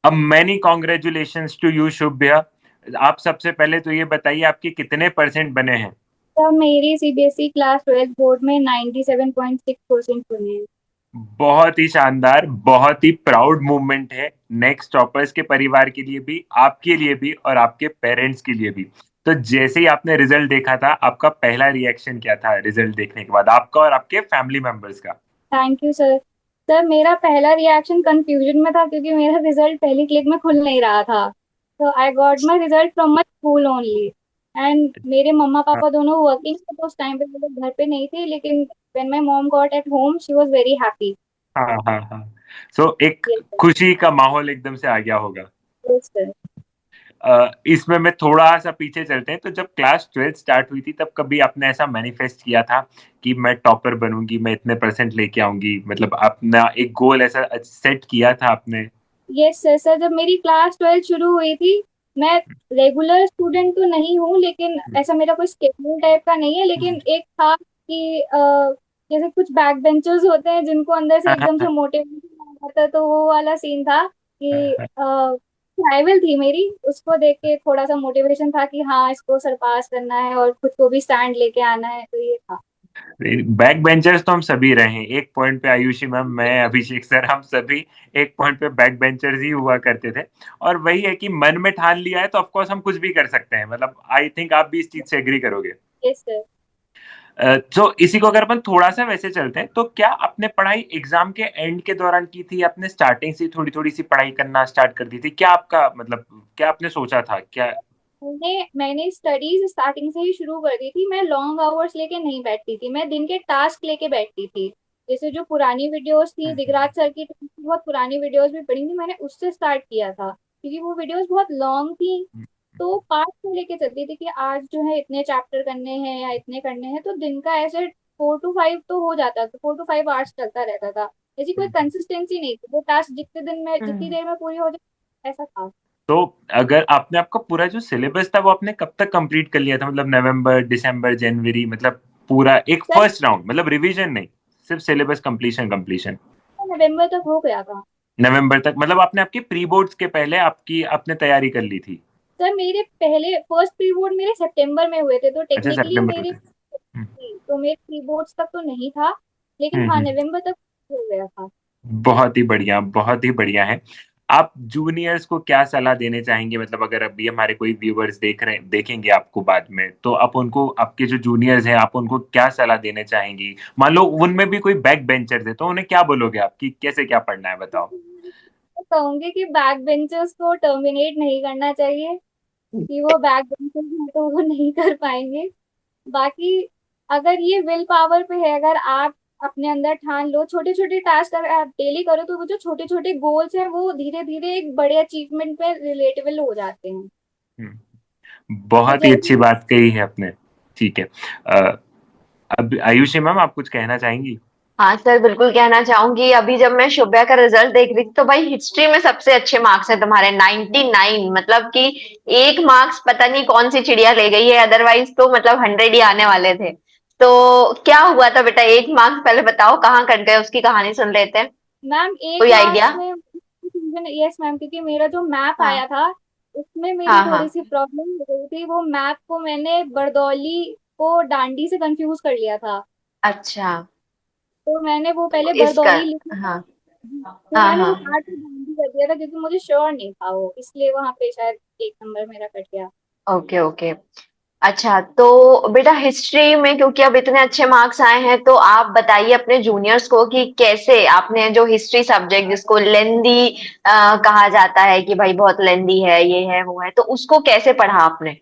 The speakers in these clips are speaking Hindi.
अब मैनी कॉन्ग्रेचुलेशंस टू यू शुभ्या। आप सबसे पहले तो ये बताइए आपके कितने परसेंट बने हैं? सर मेरी सीबीएसई क्लास 12th बोर्ड में 97.6% बने हैं। बहुत ही शानदार, बहुत ही प्राउड मूवमेंट है, नेक्स्ट टॉपर्स के परिवार के लिए भी, आपके लिए भी और आपके पेरेंट्स के लिए भी। तो जैसे ही आपने रिजल्ट देखा था, आपका पहला रिएक्शन क्या था रिजल्ट देखने के बाद, आपका और आपके फैमिली मेंबर्स का? Thank you sir. सर मेरा पहला रिएक्शन कंफ्यूजन में था क्योंकि मेरा रिजल्ट पहली क्लिक में खुल नहीं रहा था। तो I got my result from my school only. And मेरे मम्मा हाँ पापा दोनों वर्किंग थे तो उस टाइम पे वो लोग घर पे नहीं थे, लेकिन when my mom got at home she was very happy. हाँ हाँ हाँ। सो एक यस सर। खुशी का माहौल एकदम से आ गया होगा। Yes sir. इसमें मैं थोड़ा सा पीछे चलते हैं, तो जब क्लास 12 स्टार्ट हुई थी तब कभी आपने ऐसा मैनिफेस्ट किया था कि मैं टॉपर बनूंगी, मैं इतने परसेंट लेके आऊंगी, मतलब अपना एक गोल ऐसा सेट किया था आपने? Yes sir. सर जब मेरी क्लास 12 शुरू हुई थी, मैं रेगुलर स्टूडेंट तो नहीं हूँ, लेकिन ऐसा मेरा कोई स्केड्यूल टाइप का नहीं है, लेकिन एक था कि जैसे कुछ बैक बेंचर्स होते हैं जिनको अंदर से हाँ एकदम से हाँ मोटिवेशन आ जाता है, तो वो वाला सीन था कि हाँ। राइवल थी मेरी, उसको देख के थोड़ा सा मोटिवेशन था कि हाँ इसको सरपास करना है और खुद को भी स्टैंड लेके आना है, तो ये था। बैक बेंचर्स तो हम सभी रहे हैं, एक पॉइंट पे आयुषी मैम, मैं, अभिषेक सर, हम सभी एक पॉइंट पे बैक बेंचर्स ही हुआ करते थे। और वही है कि मन में ठान लिया है तो ऑफ कोर्स हम कुछ भी कर सकते हैं, मतलब आई थिंक आप भी इस चीज से एग्री करोगे। Yes sir. तो इसी को अगर अपन थोड़ा सा वैसे चलते हैं, तो क्या आपने पढ़ाई एग्जाम के एंड के दौरान की थी, आपने स्टार्टिंग से थोड़ी थोड़ी सी पढ़ाई करना स्टार्ट कर दी थी, क्या आपका मतलब, क्या आपने सोचा था क्या? मैंने स्टडीज स्टार्टिंग से ही शुरू कर दी थी। मैं लॉन्ग आवर्स लेके नहीं बैठती थी, मैं दिन के टास्क लेके बैठती थी। जैसे जो पुरानी वीडियोस थी, दिगराज सर की बहुत पुरानी वीडियोस भी पढ़ी थी मैंने, उससे स्टार्ट किया था क्योंकि वो वीडियोस बहुत लॉन्ग थी। तो पार्ट को लेके चलती थी कि आज जो है इतने चैप्टर करने हैं या इतने करने हैं, तो दिन का ऐसे 4 to 5 तो हो जाता था, 4 to 5 आवर्स चलता रहता था। ऐसी कोई कंसिस्टेंसी नहीं थी, वो टास्क जितने दिन में जितनी हम्म। देर में पूरी हो जाए ऐसा था। तो अगर आपने आपका पूरा जो सिलेबस था वो आपने कब तक कंप्लीट कर लिया था, मतलब नवंबर, दिसंबर, जनवरी, मतलब पूरा एक सर फर्स्ट राउंड, मतलब रिवीजन नहीं, सिर्फ सिलेबस कंप्लीशन कंप्लीशन? नवंबर तक हो गया था। नवंबर तक, मतलब आपने आपकी प्री बोर्ड्स के पहले आपकी आपने तैयारी कर ली थी? सर मेरे पहले फर्स्ट प्री बोर्ड मेरे सितंबर में हुए थे, तो अच्छा, टेक्निकली सितंबर मेरे होते। हम्म तो मेरे प्री बोर्ड्स तक तो नहीं था, लेकिन हाँ हम्म। नवंबर तक हो गया था। बहुत ही बढ़िया, बहुत ही बढ़िया है। आप जूनियर्स को क्या सलाह देने चाहेंगे, मतलब अगर अभी हमारे कोई व्यूअर्स देखेंगे आपको बाद में, तो आप उनको, आपके जो जूनियर्स हैं, आप उनको क्या सलाह देने चाहेंगी? मान लो उनमें भी कोई बैक बेंचर्स है, तो उन्हें क्या बोलोगे आप कि कैसे क्या पढ़ना है, बताओ? मैं कहूंगी कि बैक बेंचर्स को टर्मिनेट नहीं करना चाहिए, कि वो बैक बेंचर्स हैं तो वो नहीं कर पाएंगे। बाकी अगर ये विल पावर पे है, अगर आप अपने अंदर ठान लो, छोटे छोटे टास्क अगर आप डेली करो, तो वो जो छोटे छोटे गोल्स हैं वो धीरे धीरे एक बड़े अचीवमेंट पे रिलेटेबल हो जाते हैं। हम्म, वो बहुत ही जल्दी। अच्छी बात कही है आपने। ठीक है। अ, अब आयुषी मैम, आप कुछ कहना चाहेंगी? हाँ सर, बिल्कुल कहना चाहूंगी। अभी जब मैं शुभ्या का रिजल्ट देख रही थी तो भाई हिस्ट्री में सबसे अच्छे मार्क्स हैं तुम्हारे, 99। मतलब कि एक मार्क्स पता नहीं कौन सी चिड़िया ले गई है, अदरवाइज तो मतलब 100 ही आने वाले थे। तो क्या हुआ था बेटा, एक मार्क्स पहले बताओ कहाँ कट गए, उसकी कहानी सुन लेते हैं। मैम एक कोई मार्क्स आइडिया? में, यस मैम, क्योंकि मेरा जो मैप हाँ आया था उसमें मेरी हाँ थोड़ी हाँ। सी प्रॉब्लम हो गई थी। वो मैप को मैंने बरदौली को डांडी से कंफ्यूज कर लिया था। अच्छा। तो मैंने वो तो पहले इसका, बरदौली लिखा था। हाँ तो हाँ मैंने वो हाँ। काट के डांडी कर दिया था क्योंकि मुझे श्योर नहीं था वो, इसलिए वहां पे शायद एक नंबर मेरा कट गया। Okay okay. अच्छा, तो बेटा हिस्ट्री में क्योंकि अब इतने अच्छे मार्क्स आए हैं, तो आप बताइए अपने जूनियर्स को कि कैसे आपने जो हिस्ट्री सब्जेक्ट जिसको लेंदी कहा जाता है कि भाई बहुत लेंदी है, ये है वो है, तो उसको कैसे पढ़ा आपने?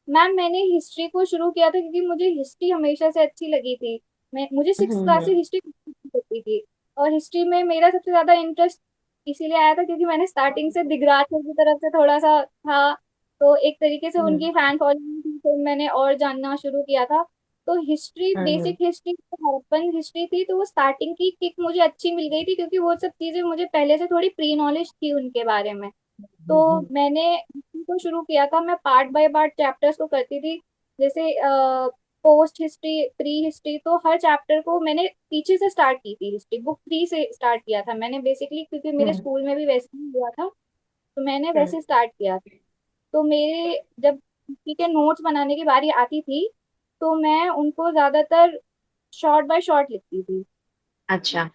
मैम मैंने हिस्ट्री को शुरू किया था क्योंकि मुझे हिस्ट्री हमेशा से अच्छी लगी थी। मैं मुझे सिक्स क्लास से हम्म। हिस्ट्री करती थी, और हिस्ट्री में मेरा सबसे ज्यादा इंटरेस्ट इसीलिए आया था क्योंकि मैंने स्टार्टिंग से दिगराज सर की तरफ से थोड़ा सा था, तो एक तरीके से हम्म उनकी फैन फॉलोइंग थी, तो मैंने और जानना शुरू किया था। तो हिस्ट्री, हम्म बेसिक हिस्ट्री, हड़प्पन हिस्ट्री थी, तो वो स्टार्टिंग की किक मुझे अच्छी मिल गई थी क्योंकि वो सब चीजें मुझे पहले से थोड़ी प्री नॉलेज थी उनके बारे में। तो हम्म मैंने हिस्ट्री को शुरू किया था, मैं पार्ट बाय पार्ट चैप्टर्स को करती थी। जैसे पोस्ट हिस्ट्री, प्री हिस्ट्री, तो हर चैप्टर को मैंने पीछे से स्टार्ट की थी। हिस्ट्री बुक 3 से स्टार्ट किया था मैंने बेसिकली, क्योंकि मेरे हम्म स्कूल में भी वैसे ही हुआ था। तो मैंने हम्म। वैसे स्टार्ट किया। तो मेरे जब हिस्ट्री के नोट्स बनाने की बारी आती थी तो मैं उनको ज्यादातर शॉर्ट बाय शॉर्ट लिखती थी। अच्छा।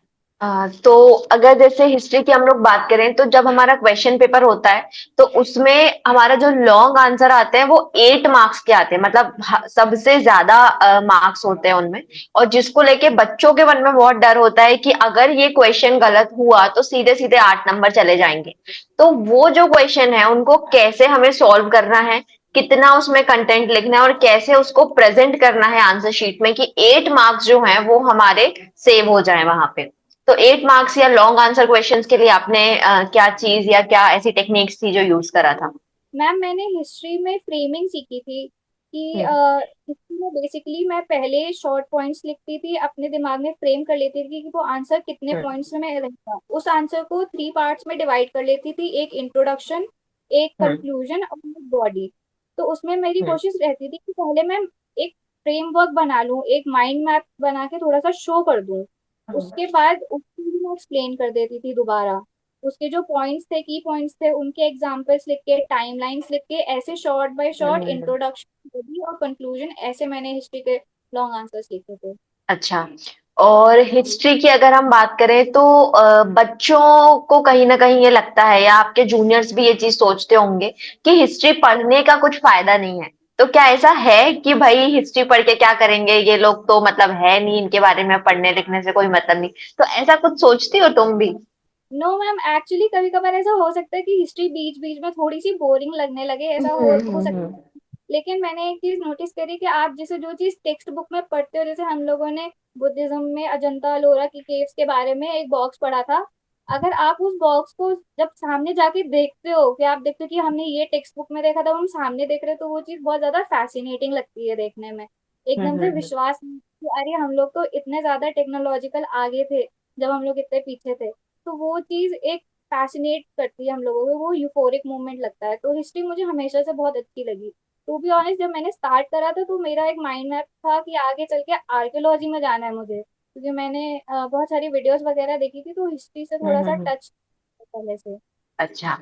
तो अगर जैसे हिस्ट्री की हम लोग बात करें तो जब हमारा क्वेश्चन पेपर होता है तो उसमें हमारा जो लॉन्ग आंसर आते हैं वो 8 मार्क्स के आते हैं, मतलब सबसे ज्यादा मार्क्स होते हैं उनमें। और जिसको लेके बच्चों के मन में बहुत डर होता है कि अगर ये क्वेश्चन गलत हुआ तो सीधे सीधे 8 नंबर चले जाएंगे। तो वो जो क्वेश्चन है उनको कैसे हमें सॉल्व करना है, कितना उसमें कंटेंट लिखना है और कैसे उसको प्रेजेंट करना है आंसर शीट में कि 8 मार्क्स जो हैं वो हमारे सेव हो जाए वहां पे। तो 8 मार्क्स या लॉन्ग आंसर क्वेश्चंस के लिए आपने क्या चीज या क्या ऐसी टेक्निक्स थी जो यूज करा था? मैम मैंने हिस्ट्री में फ्रेमिंग सीखी थी कि हम्म। हिस्ट्री में बेसिकली मैं पहले शॉर्ट पॉइंट्स लिखती थी, अपने दिमाग में फ्रेम कर लेती थी कि वो आंसर कितने हम्म। पॉइंट्स में रहेगा। उस आंसर को 3 पार्ट्स में डिवाइड कर लेती थी, एक इंट्रोडक्शन, एक हम्म। कंक्लूजन और एक बॉडी। तो उसमें मेरी हम्म। कोशिश रहती थी कि पहले मैं एक फ्रेमवर्क बना लूँ, एक माइंड मैप बना के थोड़ा सा शो कर दूँ। हम्म। उसके बाद उसको भी मैं एक्सप्लेन कर देती थी दोबारा। उसके जो पॉइंट्स थे, की पॉइंट्स थे, उनके एग्जांपल्स लिख के, टाइमलाइंस लिख के, ऐसे शॉर्ट बाय शॉर्ट हम्म। इंट्रोडक्शन भी और कंक्लूजन, ऐसे मैंने हिस्ट्री के लॉन्ग आंसर्स लिखे थे। अच्छा। और हिस्ट्री की अगर हम बात करें तो बच्चों को कहीं ना कहीं ये लगता है या आपके जूनियर्स भी ये चीज सोचते होंगे कि हिस्ट्री पढ़ने का कुछ फायदा नहीं है। तो क्या ऐसा है कि भाई हिस्ट्री पढ़ के क्या करेंगे ये लोग, तो मतलब है नहीं इनके बारे में, पढ़ने लिखने से कोई मतलब नहीं, तो ऐसा कुछ सोचती हो तुम भी? नो मैम, एक्चुअली कभी कभार ऐसा हो सकता है कि हिस्ट्री बीच बीच में थोड़ी सी बोरिंग लगने लगे, ऐसा हो सकता हम्म। है। लेकिन मैंने एक चीज नोटिस करी कि आप जैसे जो चीज टेक्स्ट बुक में पढ़ते हो, जैसे हम लोगों ने बुद्धिज्म में अजंता अलोरा की केव्स के बारे में एक बॉक्स पढ़ा था। अगर आप उस बॉक्स को जब सामने जाके देखते हो, कि आप देखते हो कि हमने ये टेक्स्ट बुक में देखा था, हम सामने देख रहे हैं, तो वो चीज बहुत ज्यादा फैसिनेटिंग लगती है देखने में। एकदम से हम्म। विश्वास नहीं कि अरे हम लोग तो इतने ज्यादा टेक्नोलॉजिकल आगे थे जब हम लोग इतने पीछे थे। तो वो चीज एक फैसिनेट करती है हम लोगों को, वो यूफोरिक मोमेंट लगता है। तो हिस्ट्री मुझे हमेशा से बहुत अच्छी लगी। टू बी ऑनेस्ट, जब मैंने स्टार्ट करा था तो मेरा एक माइंड मैप था कि आगे चल के आर्कियोलॉजी में जाना है मुझे, क्योंकि मैंने बहुत सारी वीडियोस वगैरह देखी थी, तो हिस्ट्री से थोड़ा सा हम्म। टच पहले से। अच्छा।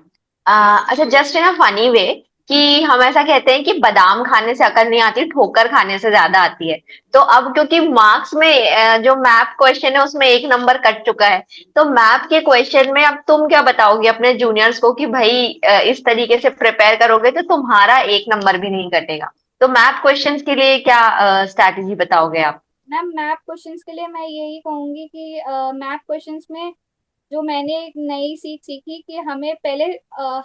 अच्छा, just in a funny way कि हम ऐसा कहते हैं कि बादाम खाने से अकल नहीं आती, ठोकर खाने से ज्यादा आती है। तो अब क्योंकि मार्क्स में जो मैप क्वेश्चन है उसमें 1 नंबर कट चुका है, तो मैप के क्वेश्चन में अब तुम क्या बताओगे अपने जूनियर्स को कि भाई इस तरीके से प्रिपेयर करोगे तो तुम्हारा 1 नंबर भी नहीं कटेगा। तो मैप क्वेश्चंस के लिए क्या स्ट्रैटेजी बताओगे आप? मैम मैथ क्वेश्चंस के लिए मैं यही कहूंगी कि मैथ क्वेश्चंस में जो मैंने एक नई सीख सीखी कि हमें पहले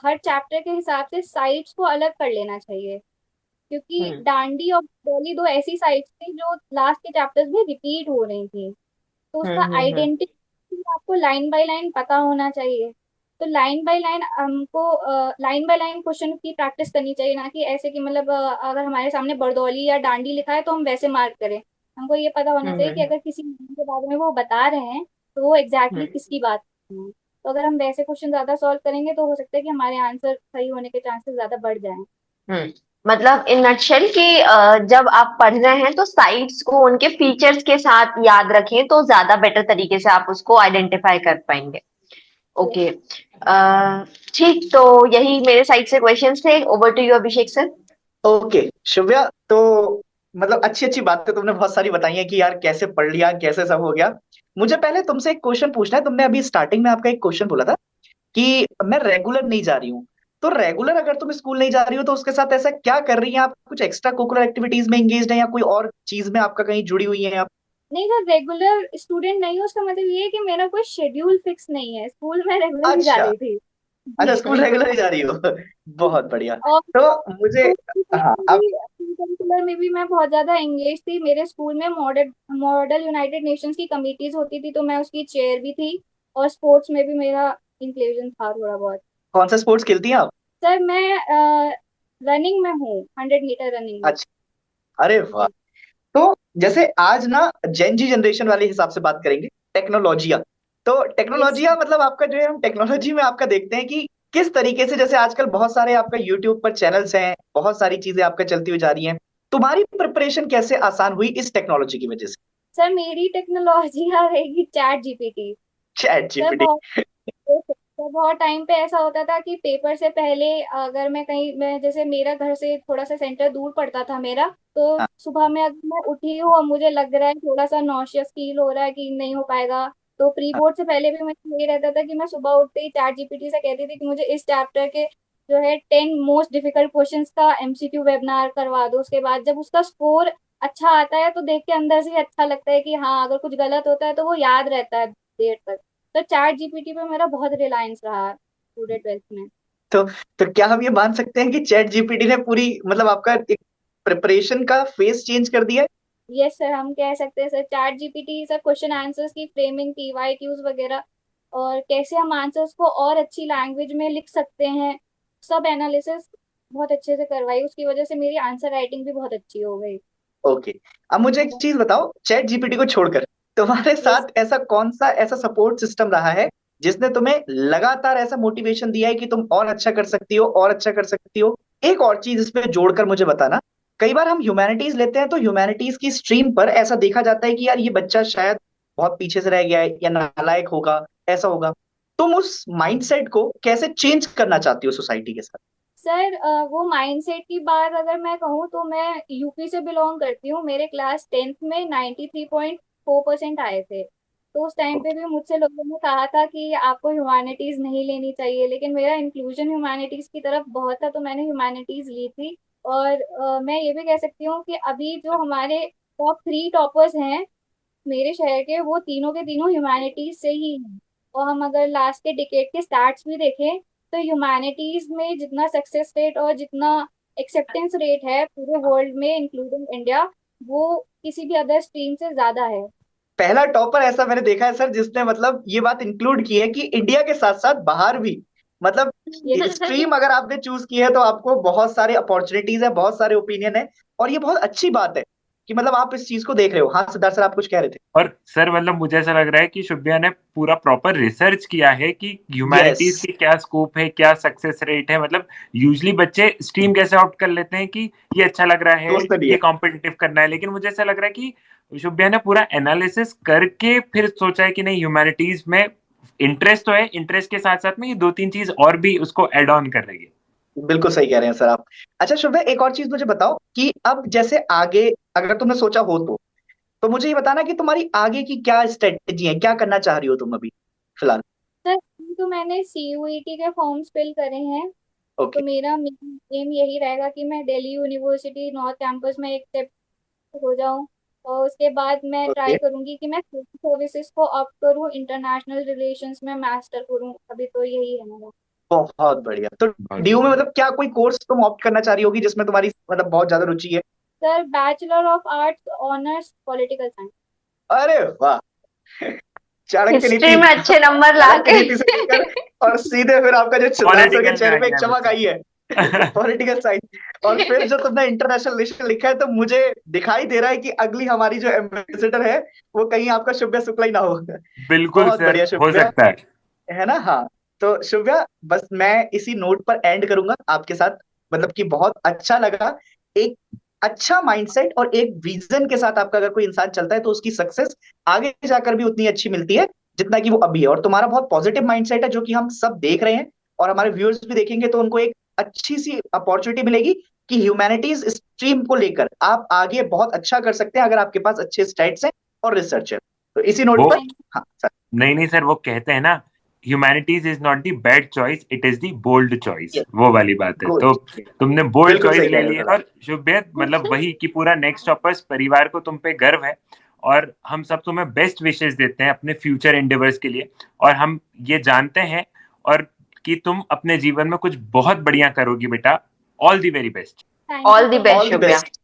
हर चैप्टर के हिसाब से साइड्स को अलग कर लेना चाहिए। क्योंकि हम्म। डांडी और डोली दो ऐसी साइड्स थी जो लास्ट के चैप्टर्स में रिपीट हो रही थी। तो उसका हम्म। आइडेंटिटी आपको लाइन बाय लाइन पता होना चाहिए। तो लाइन बाय लाइन हमको लाइन बाय लाइन क्वेश्चन की प्रैक्टिस करनी चाहिए, ना कि ऐसे कि मतलब अगर हमारे सामने बरदौली या डांडी लिखा है तो हम वैसे मार्क करें। हमको ये पता होना चाहिए कि हम्म। अगर किसी movie के बारे में वो बता रहे हैं तो वो एग्जैक्टली हम्म। किसकी बात कर रहे हैं। तो अगर हम वैसे क्वेश्चन ज्यादा सॉल्व करेंगे तो हो सकता है कि हमारे आंसर सही होने के चांसेस ज्यादा बढ़ जाएं। हम्म। मतलब इन नटशेल कि जब आप पढ़ रहे हैं तो साइट्स को उनके फीचर्स के साथ याद रखें तो ज्यादा बेटर तरीके से आप उसको आइडेंटिफाई कर पाएंगे। ओके। ठीक, तो यही मेरे साइड से क्वेश्चंस थे। Over to you Abhishek sir. Okay Shubhya, तो मतलब अच्छी अच्छी बातें तुमने बहुत सारी बताई हैं कि यार कैसे पढ़ लिया, कैसे सब हो गया। मुझे पहले तुमसे एक क्वेश्चन पूछना है। तुमने अभी स्टार्टिंग में आपका एक क्वेश्चन बोला था कि मैं रेगुलर नहीं जा रही हूँ। तो रेगुलर अगर तुम स्कूल नहीं जा रही हो तो उसके साथ ऐसा क्या कर रही हैं आप? कुछ एक्स्ट्रा कोकुलर एक्टिविटीज में एंगेज है या कोई और चीज में आपका कहीं जुड़ी हुई है आप? नहीं सर, रेगुलर स्टूडेंट नहीं हूँ, उसका मतलब ये है कि मेरा कोई शेड्यूल फिक्स नहीं है। स्कूल में रेगुलर ही जा अच्छा। रही थी। अच्छा, जी स्कूल मैम। रेगुलर ही जा रही हो। बहुत बढ़िया। और तो मुझे, हाँ अब, करिकुलर में भी मैं बहुत ज्यादा एंगेज थी। मेरे स्कूल में मॉडल मॉडल यूनाइटेड नेशंस की कमिटीज होती थी, तो मैं उसकी चेयर भी थी। और स्पोर्ट्स में भी मेरा इंक्लूजन था थोड़ा बहुत। कौन सा स्पोर्ट्स खेलती हैं आप? सर मैं रनिंग में हूँ, 100 मीटर रनिंग में। अच्छा। अरे वाह। तो जैसे आज ना जेन जी जनरेशन वाले हिसाब से बात करेंगे, टेक्नोलॉजिया। तो यस। टेक्नोलॉजिया मतलब आपका जो है, हम टेक्नोलॉजी में आपका देखते हैं कि किस तरीके से, जैसे आजकल बहुत सारे आपका यूट्यूब पर चैनल्स हैं, बहुत सारी चीजें आपका चलती हुई जा रही हैं। तुम्हारी प्रिपरेशन कैसे आसान हुई इस टेक्नोलॉजी की वजह से? सर मेरी टेक्नोलॉजी रहेगी chat GPT. Chat sir GPT. बहुत तो बहुत टाइम पे ऐसा होता था कि पेपर से पहले अगर मैं जैसे मेरा घर से थोड़ा सा सेंटर दूर पड़ता था मेरा, तो हाँ सुबह में अगर मैं उठी हूँ और मुझे लग रहा है थोड़ा सा नॉशियस फील हो रहा है कि नहीं हो पाएगा, तो प्री हाँ। बोर्ड से पहले भी मुझे यही रहता था कि मैं सुबह उठते ही चैट जीपीटी से कहती थी कि मुझे इस चैप्टर के जो है 10 मोस्ट डिफिकल्ट क्वेश्चंस का एमसीक्यू वेबिनार करवा दो। उसके बाद जब उसका स्कोर अच्छा आता है तो देख के अंदर से ही अच्छा लगता है कि हाँ, अगर कुछ गलत होता है तो वो याद रहता है देर तक। तो चैट जीपीटी पे मेरा बहुत रिलायंस रहा पूरे 12th में। तो तो क्या हम ये मान सकते हैं कि चैट जीपीटी ने पूरी मतलब आपका एक प्रिपरेशन का फेस चेंज कर दिया है? यस सर, हम कह सकते हैं sir, chat GPT sir question answers की फ्रेमिंग, पीवाईक्यूज वगैरह, और कैसे हम आंसर्स को और अच्छी लैंग्वेज में लिख सकते हैं, सब एनालिसिस बहुत अच्छे से करवाई। उसकी वजह से मेरी आंसर राइटिंग भी बहुत अच्छी हो गई। ओके। अब मुझे एक चीज बताओ, चैट जीपीटी को छोड़कर तुम्हारे यस साथ ऐसा कौन सा ऐसा सपोर्ट सिस्टम रहा है जिसने तुम्हें लगातार ऐसा मोटिवेशन दिया है कि तुम और अच्छा कर सकती हो और अच्छा कर सकती हो? एक और चीज इसमें जोड़कर मुझे बताना। कई बार हम ह्यूमैनिटीज लेते हैं तो ह्यूमैनिटीज की स्ट्रीम पर ऐसा देखा जाता है कि यार ये बच्चा शायद बहुत पीछे से रह गया है या नालायक होगा, ऐसा होगा। तुम उस माइंडसेट को कैसे चेंज करना चाहती हो सोसाइटी के साथ? सर, वो माइंडसेट की बात अगर मैं कहूँ तो मैं यूपी से बिलोंग करती हूँ। मेरे क्लास 10th में 93.4% आए थे। तो उस टाइम पे भी मुझसे लोगों ने कहा था कि आपको ह्यूमैनिटीज नहीं लेनी चाहिए, लेकिन मेरा इंक्लूजन ह्यूमैनिटीज की तरफ बहुत था तो मैंने ह्यूमैनिटीज ली थी। और मैं ये भी कह सकती हूँ कि अभी जो हमारे टॉप 3 टॉपर्स हैं मेरे शहर के, वो तीनों के तीनों ह्यूमैनिटीज से ही हैं। और हम अगर लास्ट के डिकेड के स्टैट्स भी देखें तो ह्यूमैनिटीज में जितना सक्सेस रेट और जितना एक्सेप्टेंस रेट है पूरे वर्ल्ड में इंक्लूडिंग इंडिया, वो किसी भी अदर स्ट्रीम से ज्यादा है। पहला टॉपर ऐसा मैंने देखा है सर जिसने मतलब ये बात इंक्लूड की है कि इंडिया के साथ साथ बाहर भी, मतलब ये स्ट्रीम अगर आपने चूज की है तो आपको बहुत सारी अपॉर्चुनिटीज है, बहुत सारे ओपिनियन है। और ये बहुत अच्छी बात है कि मतलब आप इस चीज को देख रहे हो। हाँ सिद्धार्थ सर, आप कुछ कह रहे थे? और सर मतलब मुझे ऐसा लग रहा है कि शुभ्या ने पूरा प्रॉपर रिसर्च किया है कि यस। ह्यूमैनिटीज की क्या स्कोप है, क्या सक्सेस रेट है। मतलब यूजली बच्चे स्ट्रीम कैसे ऑप्ट कर लेते हैं कि ये अच्छा लग रहा है, दोस्त भी ये है। कॉम्पिटिटिव करना है, लेकिन मुझे ऐसा लग रहा है कि शुभ्या ने पूरा एनालिसिस करके फिर सोचा है कि नहीं, ह्यूमैनिटीज में इंटरेस्ट तो है, इंटरेस्ट के साथ साथ में ये 2-3 चीज और भी उसको एड ऑन कर रही है। बिल्कुल सही कह रहे हैं सर आप। अच्छा शुभ्या, एक और चीज मुझे बताओ कि अब जैसे आगे अगर तुमने सोचा हो तो मुझे ये बताना कि तुम्हारी आगे की क्या स्ट्रेटेजी है, क्या करना चाह रही हो तुम अभी फिलहाल? सर, तो मैंने सीयूईटी के फॉर्म्स फिल करे हैं। तो ओके। मेरा एम यही रहेगा कि मैं दिल्ली यूनिवर्सिटी नॉर्थ कैंपस में एक्सेप्ट हो जाऊं, और उसके बाद मैं ओके। ट्राई करूंगी कि मैं सर्विसेज को ऑप्ट करूं, इंटरनेशनल रिलेशंस में मास्टर करूं। अभी तो यही है मेरा। बहुत बढ़िया। तो बहुत डीयू में बढ़िया। मतलब क्या कोई कोर्स तुम ऑप्ट करना चाह रही होगी जिसमें तुम्हारी मतलब बहुत ज्यादा रुचि है? Sir, bachelor of arts honours political science. अरे वाह! चाणक्य हिस्ट्री नीति, में अच्छे नंबर चाणक्य लाके नीति से लेकर और सीधे फिर आपका जो सिद्धार्थ सर के पॉलिटिकल में चेहरे आ पे एक गया चमक आई है बच्चा। Political science. और फिर जो तुमने इंटरनेशनल रिलेशन लिखा है, तो मुझे दिखाई दे रहा है कि अगली हमारी जो एम्बेसडर है वो कहीं आपका शुभ्या शुक्ला ही ना हो। बिल्कुल बहुत सर, बढ़िया हो शुभ्या, सकता है। है ना? हाँ। तो शुभ्या, बस मैं इसी नोट पर एंड करूंगा आपके साथ। मतलब कि बहुत अच्छा लगा। एक अच्छा माइंडसेट और एक विजन के साथ आपका अगर कोई इंसान चलता है तो उसकी सक्सेस आगे जाकर भी उतनी अच्छी मिलती है जितना कि वो अभी है। और तुम्हारा बहुत पॉजिटिव माइंडसेट है जो कि हम सब देख रहे हैं, और हमारे व्यूअर्स भी देखेंगे तो उनको एक अच्छी सी अपॉर्चुनिटी मिलेगी कि ह्यूमैनिटीज स्ट्रीम को लेकर आप आगे बहुत अच्छा कर सकते हैं अगर आपके पास अच्छे स्टैट्स हैं और रिसर्च है। तो इसी नोट वो पर, थैंक हाँ सर। नहीं नहीं सर, वो कहते हैं ना, humanities is not the bad choice, it is the bold choice, yes. वो वाली बात है। गुड। तो तुमने बोल्ड बिल्कुल चॉइस सही कह ले रहे हो ली है। सर आप। और शुभ्य मतलब वही कि पूरा नेक्स्ट टॉपर्स परिवार को तुम पे गर्व है, और हम सब तुम्हें बेस्ट विशेस देते हैं अपने फ्यूचर एंडेवर्स के लिए। और हम ये जानते हैं और कि तुम अपने जीवन में कुछ बहुत बढ़िया करोगी बेटा। All the very best. You all the so best much. All the Shubhya. Best.